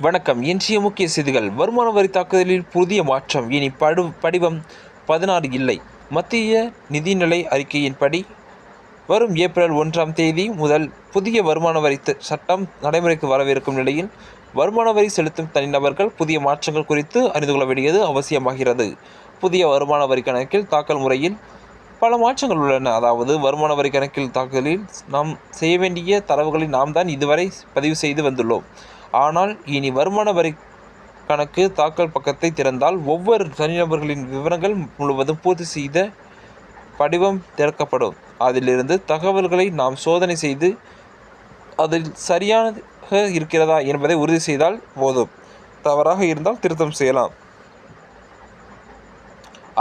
வணக்கம். இன்றைய முக்கிய செய்திகள். வருமான வரி தாக்குதலில் புதிய மாற்றம். இனி படிவம் 16 இல்லை. மத்திய நிதிநிலை அறிக்கையின்படி வரும் ஏப்ரல் 1ஆம் தேதி முதல் புதிய வருமான வரி சட்டம் நடைமுறைக்கு வரவிருக்கும் நிலையில் வருமான வரி செலுத்தும் தனிநபர்கள் புதிய மாற்றங்கள் குறித்து அறிந்து கொள்ள வேண்டியது அவசியமாகிறது. புதிய வருமான வரி கணக்கில் தாக்கல் முறையில் பல மாற்றங்கள் உள்ளன. அதாவது வருமான வரி கணக்கில் தாக்கலில் நாம் செய்ய வேண்டிய தரவுகளை நாம் தான் இதுவரை பதிவு செய்து வந்துள்ளோம். ஆனால் இனி வருமான வரி கணக்கு தாக்கல் பக்கத்தை திறந்தால் ஒவ்வொரு தனிநபர்களின் விவரங்கள் முழுவதும் பூர்த்தி செய்த படிவம் திறக்கப்படும். அதிலிருந்து தகவல்களை நாம் சோதனை செய்து அதில் சரியாக இருக்கிறதா என்பதை உறுதி செய்தால் போதும். தவறாக இருந்தால் திருத்தம் செய்யலாம்.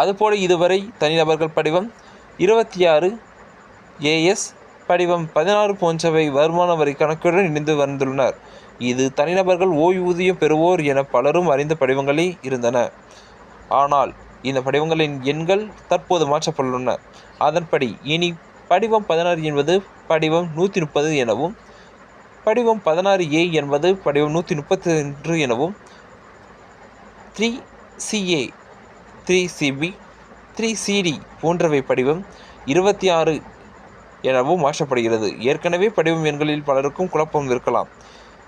அதுபோல இதுவரை தனிநபர்கள் படிவம் 26 AS, படிவம் 16 போன்றவை வருமான வரி கணக்குடன் இணைந்து வந்துள்ளனர். இது தனிநபர்கள் ஓய்வூதியம் பெறுவோர் என பலரும் அறிந்த படிவங்களே இருந்தன. ஆனால் இந்த படிவங்களின் எண்கள் தற்போது மாற்றப்பட்டுள்ளன. அதன்படி இனி படிவம் 16 என்பது படிவம் 130 எனவும், படிவம் 16A என்பது படிவம் 131 எனவும், 3CA, 3CB, 3CD போன்றவை படிவம் 26 எனவும் மாற்றப்படுகிறது. ஏற்கனவே படிவம் எண்களில் பலருக்கும் குழப்பம் இருக்கலாம்.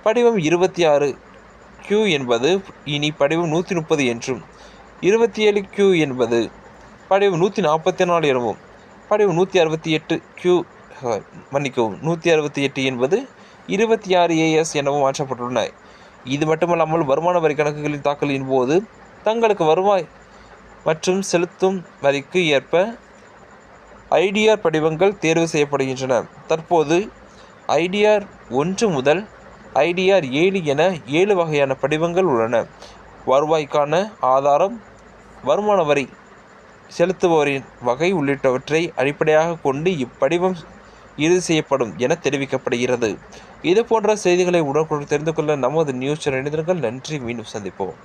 படிவம் 26Q என்பது இனி படிவம் 130 என்றும், 27Q என்பது படிவம் 144 எனவும், படிவம் 168 என்பது 26 AS எனவும் மாற்றப்பட்டுள்ளன. இது மட்டுமல்லாமல் வருமான வரி கணக்குகளின் தாக்கலின் போது தங்களுக்கு வருவாய் மற்றும் செலுத்தும் வரிக்கு ஏற்ப IDR படிவங்கள் தேர்வு செய்யப்படுகின்றன. தற்போது IDR 1 முதல் IDR 7 என 7 வகையான படிவங்கள் உள்ளன. வருவாய்க்கான ஆதாரம், வருமான வரி செலுத்துவோரின் வகை உள்ளிட்டவற்றை அடிப்படையாக கொண்டு இப்படிவம் இறுதி செய்யப்படும் என தெரிவிக்கப்படுகிறது. இது போன்ற செய்திகளை உடனுக்குடன் தெரிந்து கொள்ள நமது நியூஸ் சேனல் இணைந்திருங்கள். நன்றி. மீண்டும் சந்திப்போம்.